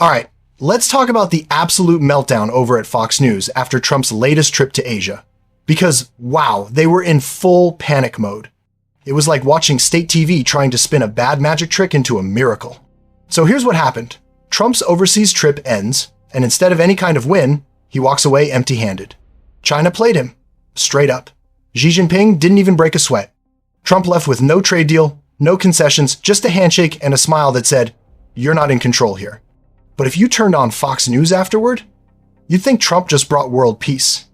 All right, let's talk about the absolute meltdown over at Fox News after Trump's latest trip to Asia. Because, wow, they were in full panic mode. It was like watching state TV trying to spin a bad magic trick into a miracle. So here's what happened. Trump's overseas trip ends, and instead of any kind of win, he walks away empty-handed. China played him, straight up. Xi Jinping didn't even break a sweat. Trump left with no trade deal, no concessions, just a handshake and a smile that said, "You're not in control here." But if you turned on Fox News afterward, you'd think Trump just brought world peace.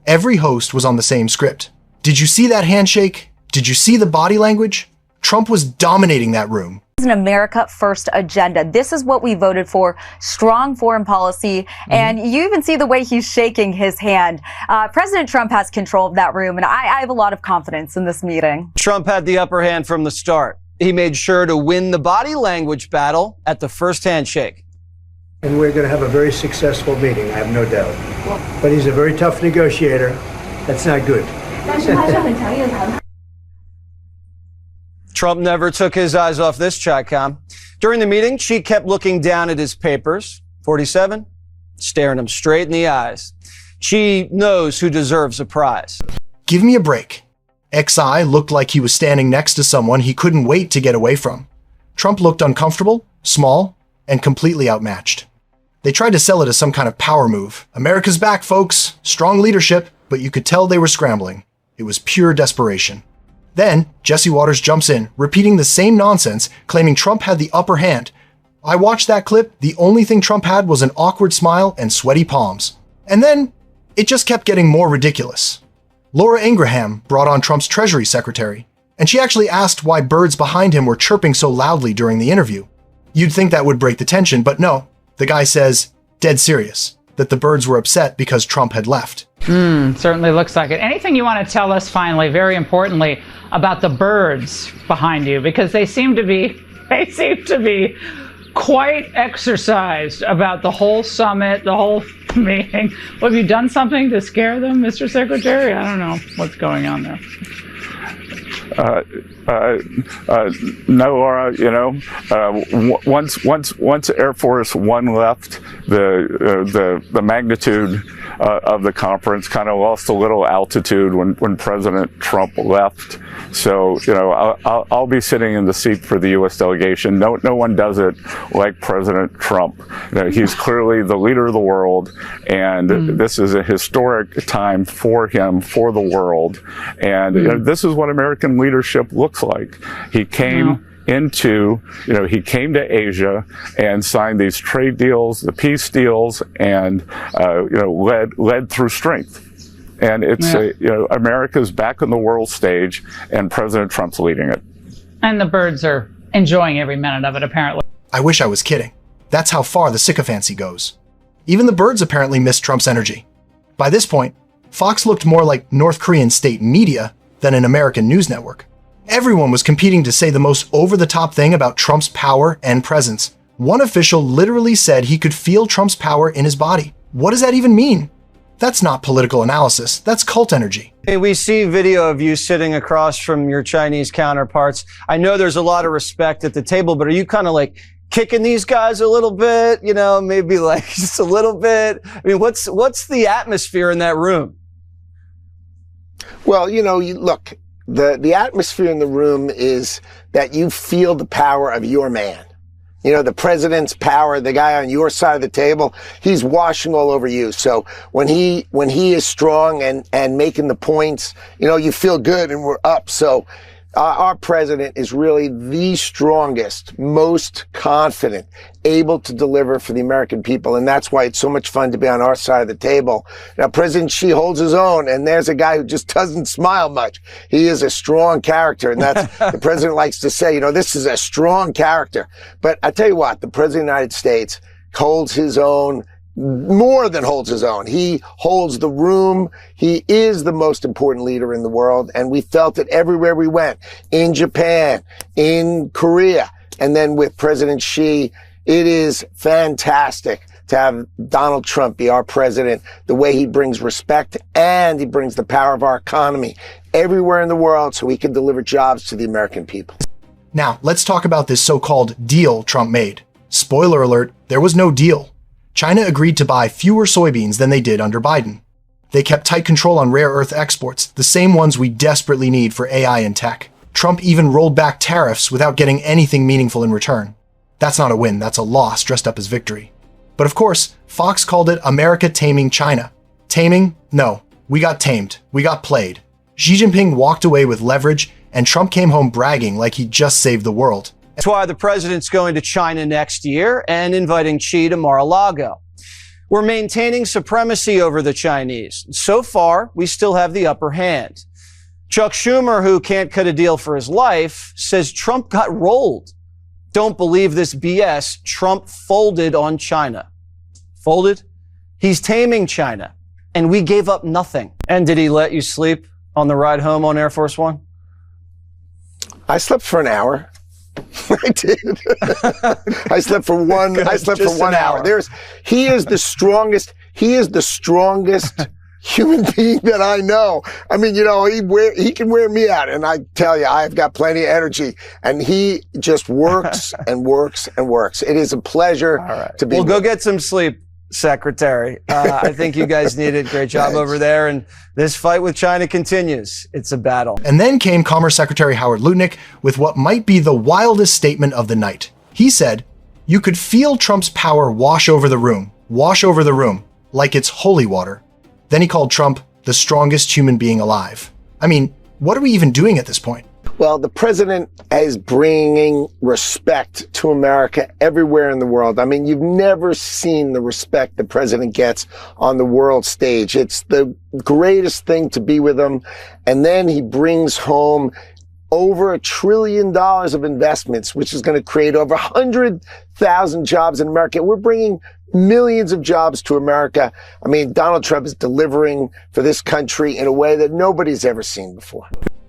Every host was on the same script. Did you see that handshake? Did you see the body language? Trump was dominating that room. An America First agenda. This is what we voted for, strong foreign policy. And you even see the way he's shaking his hand. President Trump has control of that room, and I have a lot of confidence in this meeting. Trump had the upper hand from the start. He made sure to win the body language battle at the first handshake. And we're going to have a very successful meeting, I have no doubt. But he's a very tough negotiator. That's not good. Trump never took his eyes off this chatcom. During the meeting, she kept looking down at his papers. 47, staring him straight in the eyes. She knows who deserves a prize. Give me a break. XI looked like he was standing next to someone he couldn't wait to get away from. Trump looked uncomfortable, small, and completely outmatched. They tried to sell it as some kind of power move. America's back, folks. Strong leadership, but you could tell they were scrambling. It was pure desperation. Then, Jesse Waters jumps in, repeating the same nonsense, claiming Trump had the upper hand. I watched that clip. The only thing Trump had was an awkward smile and sweaty palms. And then, it just kept getting more ridiculous. Laura Ingraham brought on Trump's Treasury Secretary, and she actually asked why birds behind him were chirping so loudly during the interview. You'd think that would break the tension, but no. The guy says, dead serious, that the birds were upset because Trump had left. Certainly looks like it. Anything you want to tell us finally, very importantly, about the birds behind you? Because they seem to be quite exercised about the whole summit, the whole meeting. Well, have you done something to scare them, Mr. Secretary? I don't know what's going on there. No, Laura, once Air Force One left, the magnitude of the conference kind of lost a little altitude when President Trump left. So, I'll be sitting in the seat for the U.S. delegation. No one does it like President Trump. He's clearly the leader of the world, and this is a historic time for him, for the world. And this is what American leadership looks like. He came he came to Asia and signed these trade deals, the peace deals, and led through strength. And it's America's back on the world stage, and President Trump's leading it. And the birds are enjoying every minute of it, apparently. I wish I was kidding. That's how far the sycophancy goes. Even the birds apparently missed Trump's energy. By this point, Fox looked more like North Korean state media than an American news network. Everyone was competing to say the most over-the-top thing about Trump's power and presence. One official literally said he could feel Trump's power in his body. What does that even mean? That's not political analysis. That's cult energy. Hey, we see video of you sitting across from your Chinese counterparts. I know there's a lot of respect at the table, but are you kind of like kicking these guys a little bit? Maybe like just a little bit? I mean, what's the atmosphere in that room? Well, look, the atmosphere in the room is that you feel the power of your man. The president's power, the guy on your side of the table, he's washing all over you. So when he is strong and making the points, you feel good and we're up. So our president is really the strongest, most confident, able to deliver for the American people. And that's why it's so much fun to be on our side of the table. Now, President Xi holds his own, and there's a guy who just doesn't smile much. He is a strong character, and that's the president likes to say, this is a strong character. But I tell you what, the president of the United States holds his own, more than holds his own. He holds the room. He is the most important leader in the world. And we felt it everywhere we went, in Japan, in Korea, and then with President Xi. It is fantastic to have Donald Trump be our president, the way he brings respect and he brings the power of our economy everywhere in the world so we can deliver jobs to the American people. Now, let's talk about this so-called deal Trump made. Spoiler alert, there was no deal. China agreed to buy fewer soybeans than they did under Biden. They kept tight control on rare earth exports, the same ones we desperately need for AI and tech. Trump even rolled back tariffs without getting anything meaningful in return. That's not a win, that's a loss dressed up as victory. But of course, Fox called it America taming China. Taming? No. We got tamed. We got played. Xi Jinping walked away with leverage, and Trump came home bragging like he just saved the world. That's why the president's going to China next year and inviting Xi to Mar-a-Lago. We're maintaining supremacy over the Chinese. So far, we still have the upper hand. Chuck Schumer, who can't cut a deal for his life, says Trump got rolled. Don't believe this BS. Trump folded on China. Folded? He's taming China. And we gave up nothing. And did he let you sleep on the ride home on Air Force One? I slept for an hour. I did. I slept for one. I slept for 1 hour. He is the strongest. He is the strongest human being that I know. I mean, he can wear me out, and I tell you, I've got plenty of energy, and he just works and works and works. It is a pleasure to be. Well, go get some sleep, Secretary. I think you guys need it. Great job over there. And this fight with China continues. It's a battle. And then came Commerce Secretary Howard Lutnick with what might be the wildest statement of the night. He said, "You could feel Trump's power wash over the room, like it's holy water." Then he called Trump the strongest human being alive. I mean, what are we even doing at this point? Well, the president is bringing respect to America everywhere in the world. I mean, you've never seen the respect the president gets on the world stage. It's the greatest thing to be with him. And then he brings home over $1 trillion of investments, which is going to create over 100,000 jobs in America. We're bringing millions of jobs to America. I mean, Donald Trump is delivering for this country in a way that nobody's ever seen before.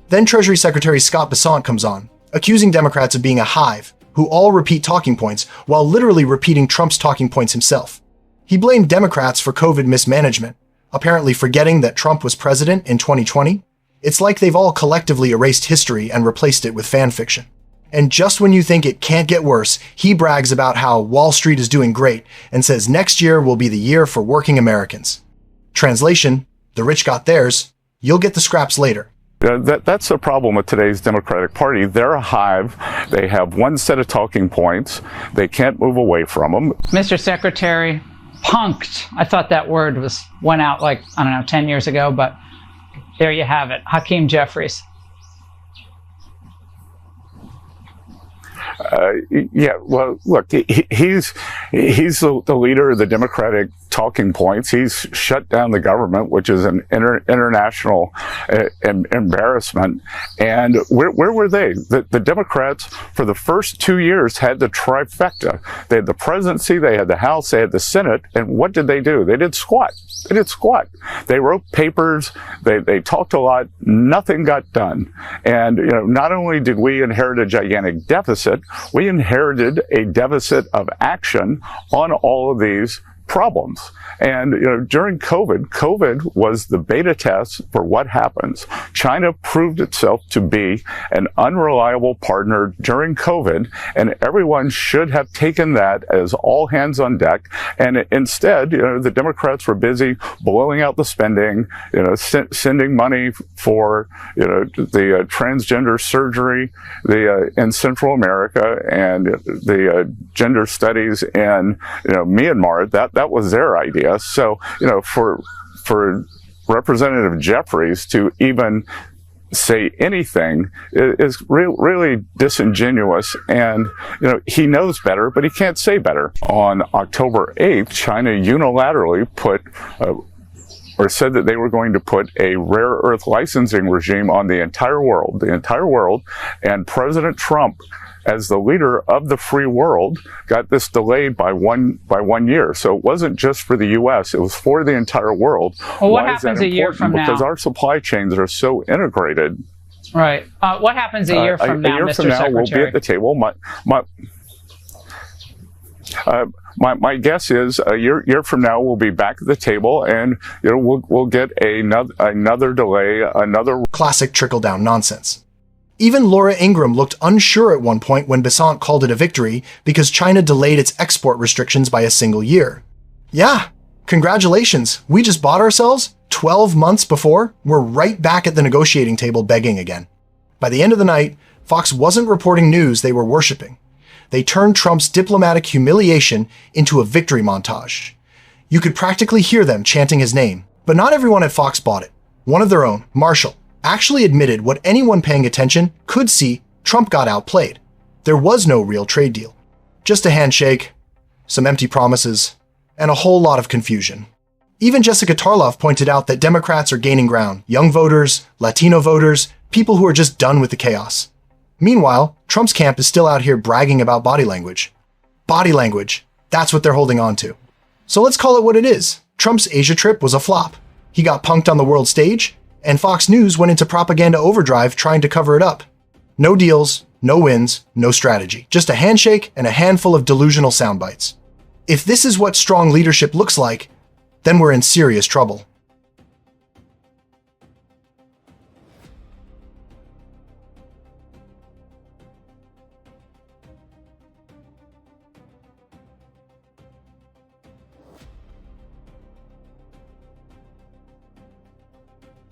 Then Treasury Secretary Scott Bessent comes on, accusing Democrats of being a hive, who all repeat talking points, while literally repeating Trump's talking points himself. He blamed Democrats for COVID mismanagement, apparently forgetting that Trump was president in 2020. It's like they've all collectively erased history and replaced it with fan fiction. And just when you think it can't get worse, he brags about how Wall Street is doing great and says next year will be the year for working Americans. Translation, the rich got theirs, you'll get the scraps later. That's the problem with today's Democratic Party. They're a hive. They have one set of talking points. They can't move away from them. Mr. Secretary, punked. I thought that word went out 10 years ago, but there you have it. Hakeem Jeffries. Yeah, well, look, he's the leader of the Democratic talking points. He's shut down the government, which is an international embarrassment. And where were they? The Democrats, for the first 2 years, had the trifecta. They had the presidency, they had the House, they had the Senate. And what did they do? They did squat. They wrote papers. They talked a lot. Nothing got done. And, not only did we inherit a gigantic deficit, we inherited a deficit of action on all of these problems. And, during COVID was the beta test for what happens. China proved itself to be an unreliable partner during COVID, and everyone should have taken that as all hands on deck. And instead, the Democrats were busy blowing out the spending, sending money for, the transgender surgery, in Central America, and the gender studies in, Myanmar. That was their idea. So, for Representative Jeffries to even say anything is really disingenuous. And, he knows better, but he can't say better. On October 8th, China unilaterally said that they were going to put a rare earth licensing regime on the entire world, and President Trump, as the leader of the free world, got this delayed by one year. So it wasn't just for the U.S., it was for the entire world. Well, what happens a year from now? Because our supply chains are so integrated. Right. What happens a year from now, Mr. Secretary? A year from now, we'll be at the table. My guess is a year from now we'll be back at the table, and we'll get another delay, another classic trickle-down nonsense. Even Laura Ingraham looked unsure at one point when Besant called it a victory because China delayed its export restrictions by a single year. Yeah, congratulations, we just bought ourselves 12 months before. We're right back at the negotiating table begging again. By the end of the night, Fox wasn't reporting news they were worshipping. They turned Trump's diplomatic humiliation into a victory montage. You could practically hear them chanting his name, but not everyone at Fox bought it. One of their own, Marshall, actually admitted what anyone paying attention could see: Trump got outplayed. There was no real trade deal. Just a handshake, some empty promises, and a whole lot of confusion. Even Jessica Tarlov pointed out that Democrats are gaining ground: young voters, Latino voters, people who are just done with the chaos. Meanwhile, Trump's camp is still out here bragging about body language. Body language, that's what they're holding on to. So let's call it what it is. Trump's Asia trip was a flop. He got punked on the world stage, and Fox News went into propaganda overdrive trying to cover it up. No deals, no wins, no strategy. Just a handshake and a handful of delusional sound bites. If this is what strong leadership looks like, then we're in serious trouble.